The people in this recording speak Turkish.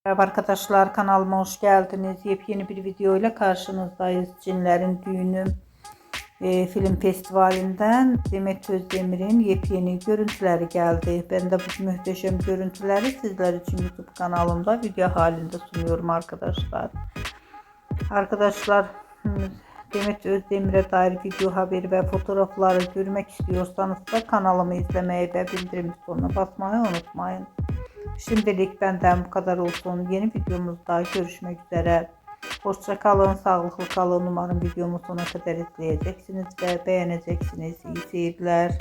Merhaba arkadaşlar, kanalıma hoş geldiniz. Yepyeni bir video ile karşınızdayız. Cinlerin Düğünü film festivalinden Demet Özdemir'in yepyeni görüntüleri geldi. Ben de bu muhteşem görüntüleri sizler için YouTube kanalımda video halinde sunuyorum arkadaşlar. Arkadaşlar, Demet Özdemir'e dair video haberi ve fotoğrafları görmek istiyorsanız da kanalımı izlemeyi ve bildirim butonuna basmayı unutmayın. Şimdilik benden bu kadar olsun. Yeni videomuzda görüşmek üzere. Hoşça kalın, sağlıklı kalın. Umarım videomu sona kadar izleyeceksiniz ve beğeneceksiniz. İyi seyirler.